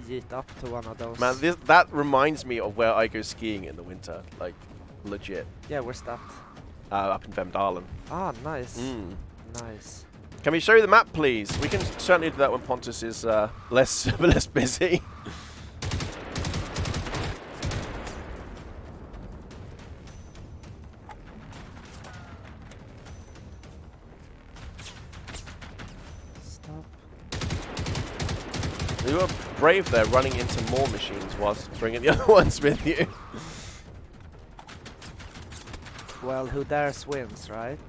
yeet up to one of those. Man, that reminds me of where I go skiing in the winter. Like, legit. Yeah, where's that? Up in Vemdalen. Ah, nice. Mm. Nice. Can we show you the map, please? We can certainly do that when Pontus is less busy. Stop. You were brave there, running into more machines whilst bringing the other ones with you. Well, who dares wins, right?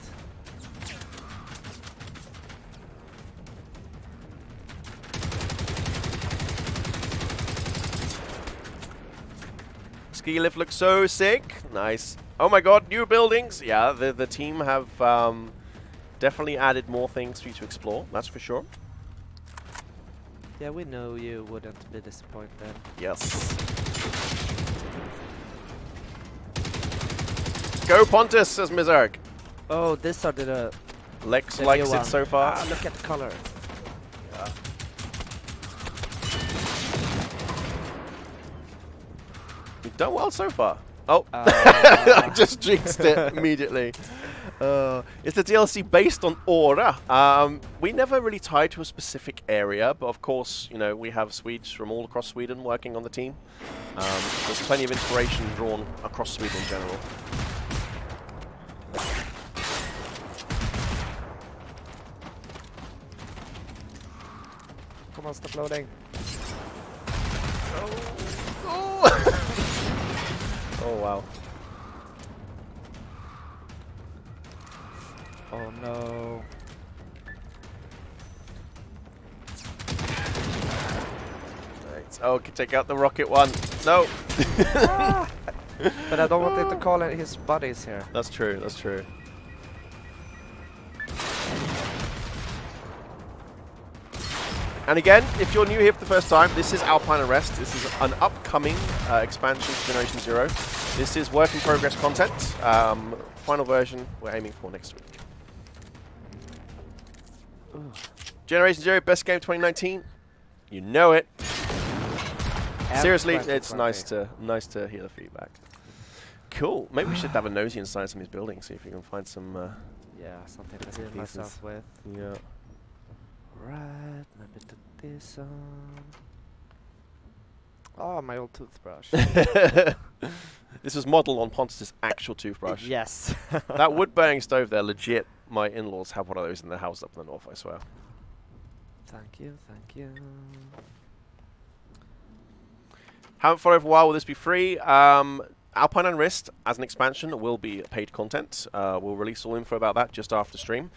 Ski lift looks so sick. Nice. Oh my god, new buildings. Yeah, the team have definitely added more things for you to explore. That's for sure. Yeah, we know you wouldn't be disappointed. Yes. Go Pontus, says Mizarg. Oh, these are the Lex the likes new it one. so far. Ah, look at the color. You've done well so far. Oh, I just jinxed it immediately. It's the DLC based on Aura. We never really tied to a specific area, but of course, you know, we have Swedes from all across Sweden working on the team. There's plenty of inspiration drawn across Sweden in general. Come on, stop loading. Oh wow. Oh no. Right. Oh, can take out the rocket one. No. But I don't want him to call in his buddies here. That's true. That's true. And again, if you're new here for the first time, this is Alpine Unrest. This is an upcoming expansion to Generation Zero. This is work in progress content. Final version we're aiming for next week. Ooh. Generation Zero, best game 2019. You know it. Seriously, it's nice to hear the feedback. Cool. Maybe we should have a nosy inside some of these buildings, see if we can find some. Yeah, something to heal myself with. Yeah. Right, maybe put this on. Oh, my old toothbrush. This was modelled on Pontus' actual toothbrush. Yes. That wood burning stove there, legit. My in-laws have one of those in their house up in the north, I swear. Thank you, thank you. Haven't followed for a while. Will this be free? Alpine Unrest, as an expansion, will be paid content. We'll release all info about that just after stream.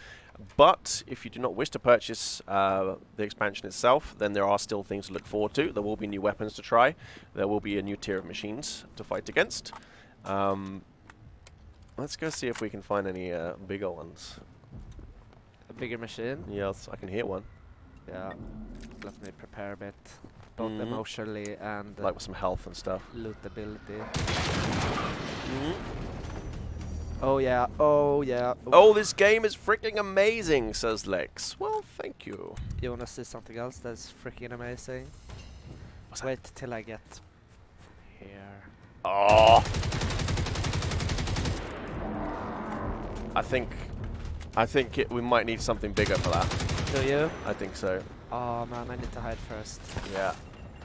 But if you do not wish to purchase the expansion itself, then there are still things to look forward to. There will be new weapons to try. There will be a new tier of machines to fight against. Let's go see if we can find any bigger ones. A bigger machine? Yes, I can hear one. Yeah. Let me prepare a bit. Both emotionally and like with some health and stuff. Lootability. Oh yeah, oh yeah. Oh, this game is freaking amazing, says Lex. Well, thank you. You wanna see something else that's freaking amazing? Wait till I get here. Oh. I think we might need something bigger for that. Do you? I think so. Oh man, I need to hide first. Yeah.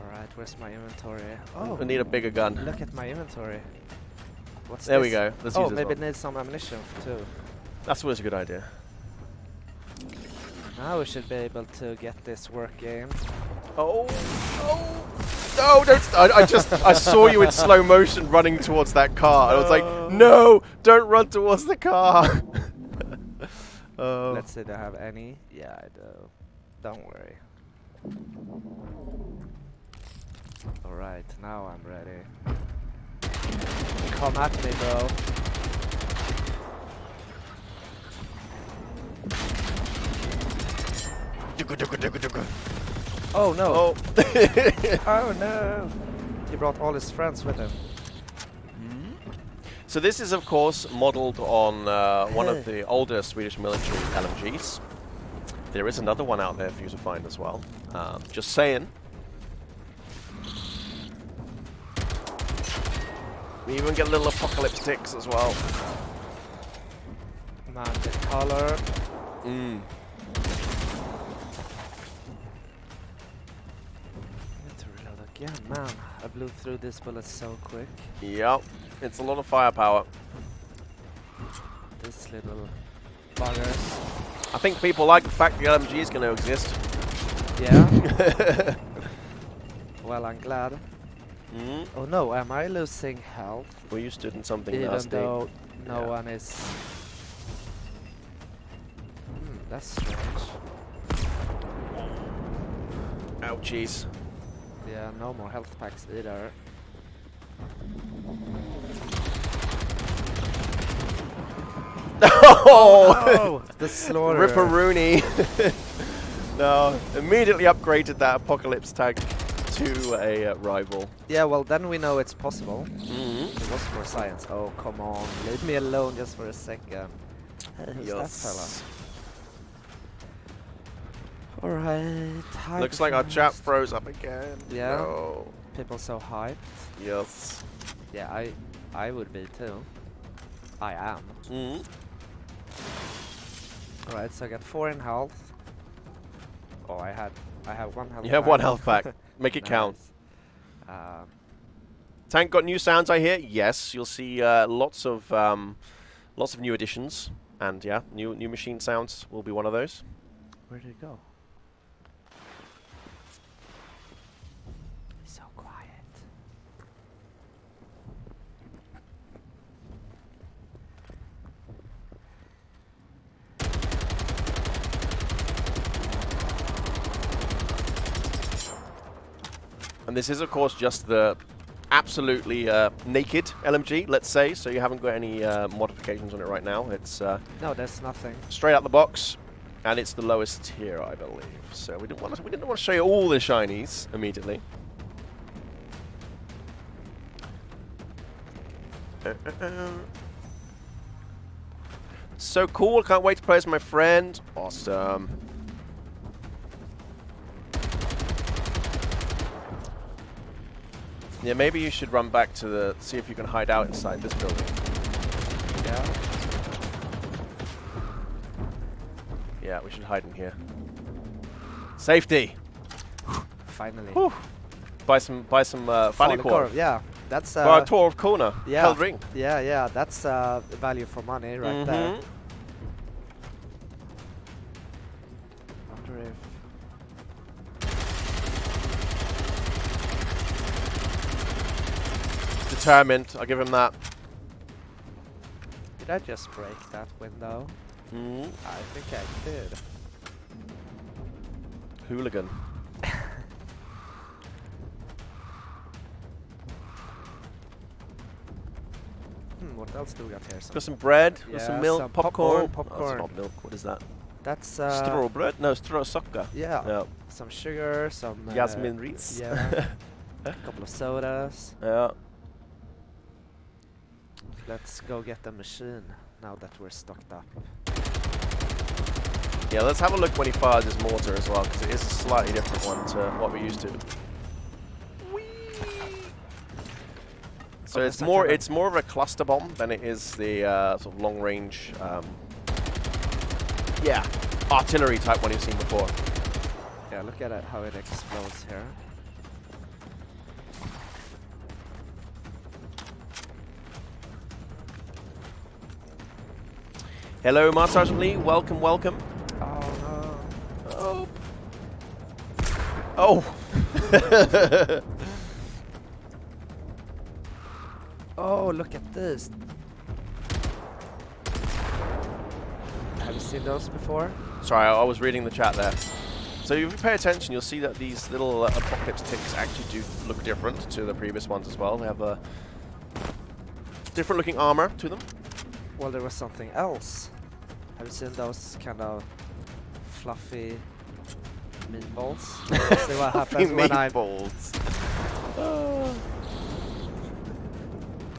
Alright, where's my inventory? Oh, we need a bigger gun. Look at my inventory. What's there this? we go. Let's oh, use this maybe one. it needs some ammunition too. That's always a good idea. Now we should be able to get this working. Oh, oh. No, don't. I saw you in slow motion running towards that car. I was like, no, don't run towards the car. Let's see, do I have any? Yeah, I do. Don't worry. Alright, now I'm ready. Come at me, bro. Oh no! Oh. Oh no! He brought all his friends with him. So this is, of course, modelled on one of the older Swedish military LMGs. There is another one out there for you to find as well. Just saying. We even get little apocalypse ticks as well. Man, the color. Mm. Need to reload again, man. I blew through this bullet so quick. Yep, it's a lot of firepower. This little buggers. I think people like the fact the LMG is going to exist. Yeah. Well, I'm glad. Mm. Oh no, am I losing health? Well, you stood in something Even nasty. though no one is... that's strange. Ouchies. Yeah, no more health packs either. Oh! The slaughter. Ripperoonie. No, immediately upgraded that apocalypse tag to a rival. Yeah, well then we know it's possible. Mm-hmm. It was for science. Oh, come on. Leave me alone just for a second. Who's that fella? Alright. Looks like our chat froze up again. Yeah. No. People so hyped. Yes. Yeah, I would be too. I am. Mm-hmm. Alright, so I got 4 in health. Oh, I have 1 health. You have 1 health pack. Make it count. Tank got new sounds, I hear. Yes, you'll see lots of new additions, and yeah, new machine sounds will be one of those. Where did it go? So quiet. And this is, of course, just the absolutely naked LMG, let's say, so you haven't got any modifications on it right now. It's No, there's nothing. straight out the box, and it's the lowest tier, I believe. So we didn't want to show you all the shinies immediately. So cool! Can't wait to play as my friend. Awesome. Yeah, maybe you should run back to see if you can hide out inside this building. Yeah. Yeah, we should hide in here. Safety. Finally. Whew. Buy some value core. Yeah, that's Buy a tour of corner. yeah. Held ring. Yeah, that's value for money right there. Wonder if Determined. I'll give him that. did I just break that window? I think I did. Hooligan. What else do we got here? Got some bread. Got Yeah, some milk. some popcorn. popcorn. Oh, it's not milk. What is that? That's Straw bread? No, straw soccer. yeah, Yeah. some sugar, some Yasmin Ritz. Yeah, a couple of sodas. Yeah. Let's go get the machine now that we're stocked up. Yeah, let's have a look when he fires his mortar as well, because it is a slightly different one to what we're used to. So it's more of a cluster bomb than it is the sort of long range, yeah, artillery type one you've seen before. Yeah, look at it, how it explodes here. Hello, Master Sergeant Lee. Welcome, welcome. Oh Oh. Oh. no. Oh, look at this. Have you seen those before? Sorry, I was reading the chat there. So if you pay attention, you'll see that these little apocalypse ticks actually do look different to the previous ones as well. They have a different looking armor to them. Well, there was something else. Have you seen those kind of fluffy meatballs? See what happens when I... Meatballs.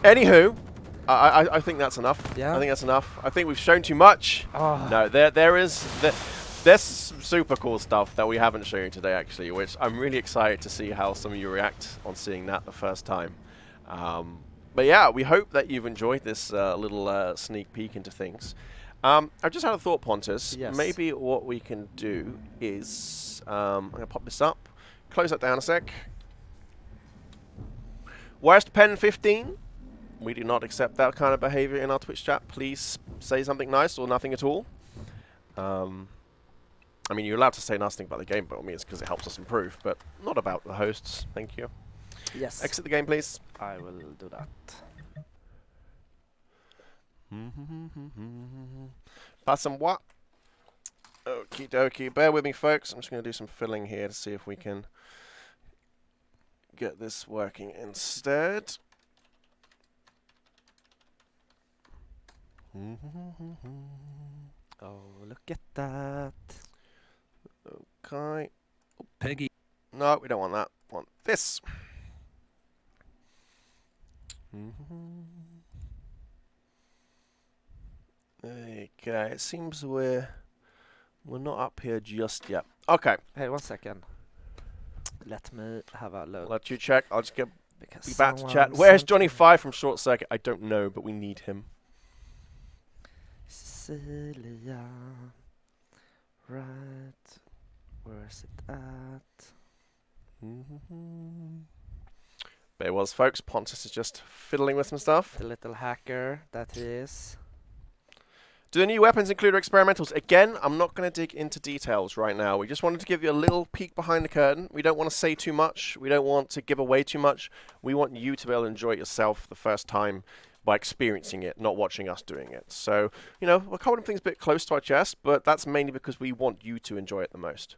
Anywho, I think that's enough. Yeah? I think that's enough. I think we've shown too much. Oh. No, there's some super cool stuff that we haven't shown you today, actually, which I'm really excited to see how some of you react on seeing that the first time. But yeah, we hope that you've enjoyed this little sneak peek into things. I've just had a thought, Pontus. Yes. Maybe what we can do is I'm going to pop this up, close that down a sec. Worst pen 15. We do not accept that kind of behavior in our Twitch chat. Please say something nice or nothing at all. I mean, you're allowed to say nothing about the game, by all means, because it helps us improve, but not about the hosts. Thank you. Yes. Exit the game, please. I will do that. Pass some what? Okie dokie. Bear with me, folks. I'm just going to do some filling here to see if we can get this working instead. Oh, look at that. Okay. Peggy. No, we don't want that. We want this. Okay, it seems we're not up here just yet. Okay, Hey, 1 second. Let me have a look. let you check. I'll just be Because back to someone chat. Where's sent Johnny me- 5 from Short Circuit? I don't know, but we need him. Cecilia. Right. Where's it at? But it was, folks. Pontus is just fiddling with some stuff. The little hacker that he is. Do the new weapons include experimentals? Again, I'm not going to dig into details right now. We just wanted to give you a little peek behind the curtain. We don't want to say too much. We don't want to give away too much. We want you to be able to enjoy it yourself the first time by experiencing it, not watching us doing it. So, you know, we're holding things a bit close to our chest, but that's mainly because we want you to enjoy it the most.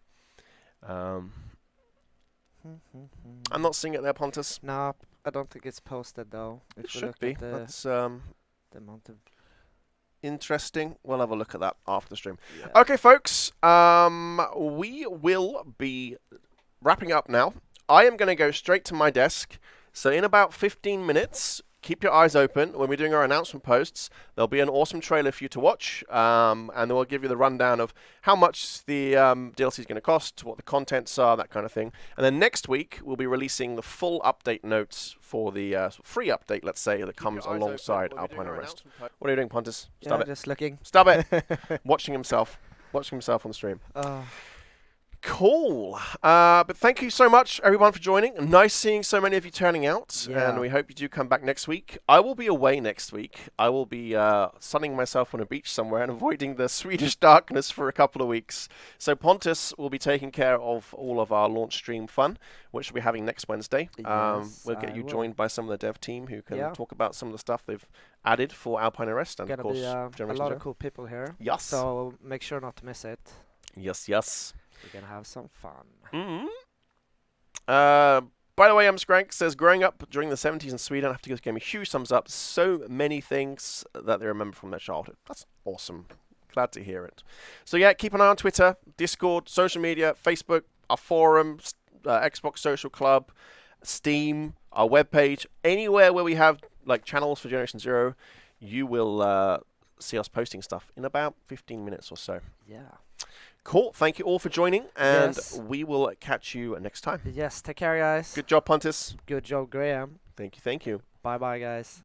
I'm not seeing it there, Pontus. No, I don't think it's posted though. It If we should look be. at That's the amount of interesting. We'll have a look at that after the stream. yeah. Okay, folks. We will be wrapping up now. I am going to go straight to my desk. So in about 15 minutes, keep your eyes open. When we're doing our announcement posts, there'll be an awesome trailer for you to watch. And then we'll give you the rundown of how much the DLC is going to cost, what the contents are, that kind of thing. And then next week, we'll be releasing the full update notes for the free update, let's say, that comes alongside Alpine Unrest. What are you doing, Pontus? Stop Yeah, it. just looking. Stop it. Watching himself on the stream. Cool. But thank you so much, everyone, for joining. Nice seeing so many of you turning out, Yeah. and we hope you do come back next week. I will be away next week. I will be sunning myself on a beach somewhere and avoiding the Swedish darkness for a couple of weeks. So Pontus will be taking care of all of our launch stream fun, which we'll be having next Wednesday. Yes, We'll get I you will. joined by some of the dev team who can Yeah. talk about some of the stuff they've added for Alpine Unrest, and Gonna of course, be a Generation lot Zero. of cool people here. Yes. So make sure not to miss it. Yes. We're gonna have some fun. Mm-hmm. By the way, Skrank says, growing up during the 70s in Sweden, I have to give this game a huge thumbs up. So many things that they remember from their childhood. That's awesome. Glad to hear it. So yeah, keep an eye on Twitter, Discord, social media, Facebook, our forum, Xbox Social Club, Steam, our webpage. Anywhere where we have like channels for Generation Zero, you will see us posting stuff in about 15 minutes or so. Yeah. Cool. Thank you all for joining, and Yes. we will catch you next time. Yes. Take care, guys. Good job, Pontus. Good job, Graham. Thank you. Bye, bye, guys.